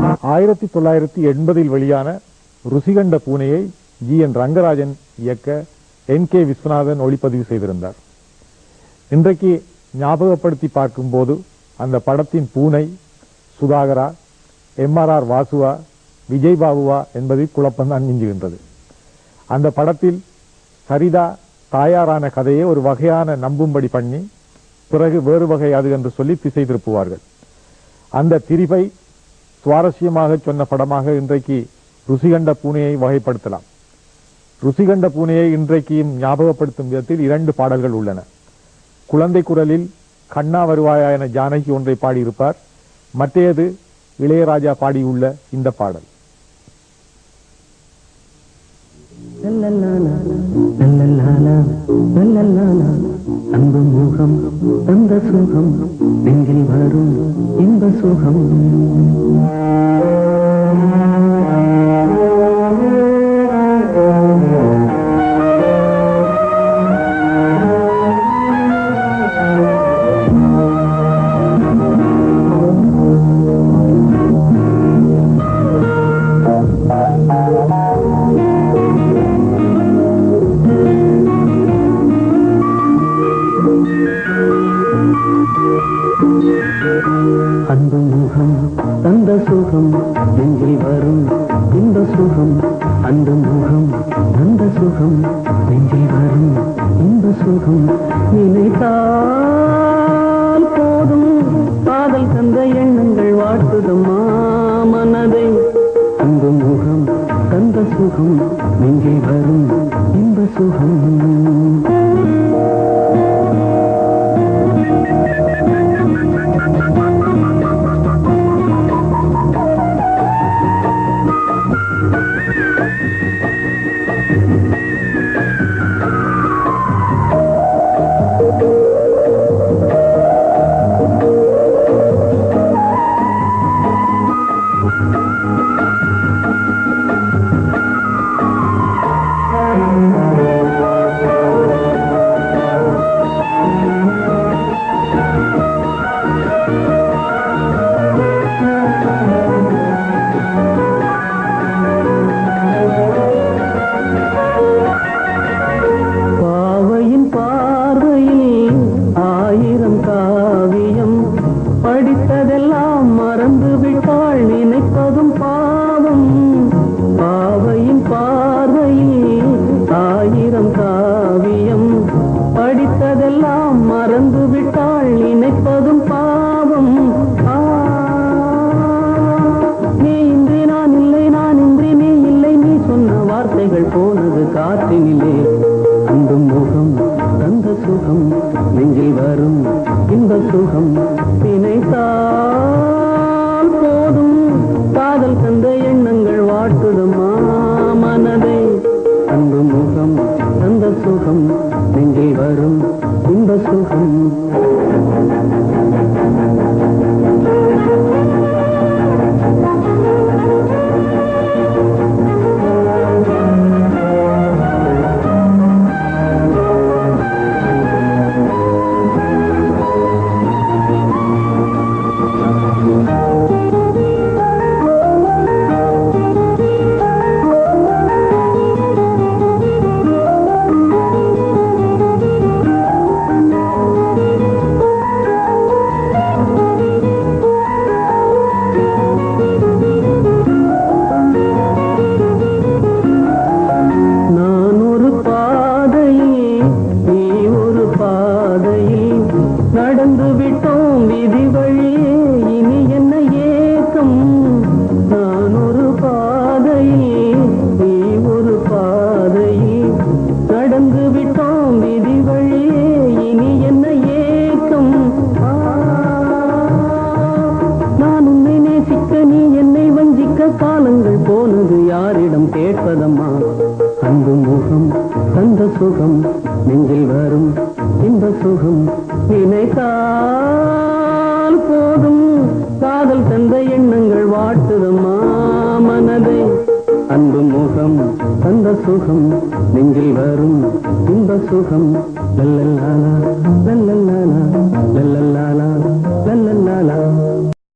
1980 வெளியான ருசிகண்ட பூனையை GN ரங்கராஜன் இயக்க NK விஸ்வநாதன் ஒளிப்பதிவு செய்திருந்தார். இன்றைக்கு ஞாபகப்படுத்தி பார்க்கும்போது அந்த படத்தின் பூனை சுதாகரா, MRR வாசுவா, விஜய் பாபுவா என்பதில் குழப்பம்தான் மிஞ்சுகின்றது. அந்த படத்தில் சரிதா தாயாரான கதையை ஒரு வகையான நம்பும்படி பண்ணி பிறகு வேறு வகை அது என்று சொல்லி திசை திருப்புவார்கள். அந்த திரிபை சுவாரஸ்யமாக சொன்ன படமாக இன்றைக்கு ருசிகண்ட பூனையை வகைப்படுத்தலாம். ருசிகண்ட பூனையை இன்றைக்கு ஞாபகப்படுத்தும் விதத்தில் 2 பாடல்கள் உள்ளன. குழந்தை குரலில் கண்ணா வருவாயா என ஜானகி ஒன்றை பாடியிருப்பார். மற்றையது இளையராஜா பாடியுள்ள இந்த பாடல். அன்பு முகம் அந்த சுகம் நெஞ்சில் வரும் இன்ப சுகம் அன்பு முகம் தந்த சுகம் நெஞ்சில் வரும் இந்த சுகம் அன்பு முகம் தந்த சுகம் நெஞ்சில் வரும் இந்த சுகம் நினைத்தால் போதும் காதல் தந்த எண்ணங்கள் வாட்டுதம்மா மனதை அன்பு முகம் தந்த சுகம் நெஞ்சில் வரும் இந்த சுகம் படித்ததெல்லாம் மறந்து விட்டாள் நினைப்பதும் பாவம் பாவையின் பார்வையில் 1000 காவியம் படித்ததெல்லாம் மறந்து விட்டாள் நினைப்பதும் பாவம் நீ இன்றி நான் இல்லை நான் இன்றி நீ இல்லை நீ சொன்ன வார்த்தைகள் போனது காற்றினிலே அந்த முகம் தந்த சுகம் நெஞ்சில் வரும் இந்த சுகம் நினைத்தால் போதும் காதல் தந்த எண்ணங்கள் வாட்டுதம்மா மனதை அன்பு முகம் தந்த சுகம் நெஞ்சில் வரும் இந்த சுகம் நடந்து விட்டோம் விதி வழியே இனி என்ன ஏக்கம் நான் ஒரு பாதையில் நீ ஒரு பாதையில் நடந்து விட்டோம் விதி வழியே இனி என்ன ஏக்கம் நான் உன்னை நேசிக்க நீ என்னை வஞ்சிக்க காலங்கள் போனது யாரிடம் கேட்பதம்மா அன்பு முகம் தந்த சுகம் நெஞ்சில் வரும் இந்த சுகம் நினைத்தால் போதும் காதல் தந்த எண்ணங்கள் வாட்டுதம்மா மனதை அன்பு முகம் தந்த சுகம் நெஞ்சில் வரும் இந்த சுகம் லல்லல்லாலா லல்லல்லாலா லல்லல்லாலா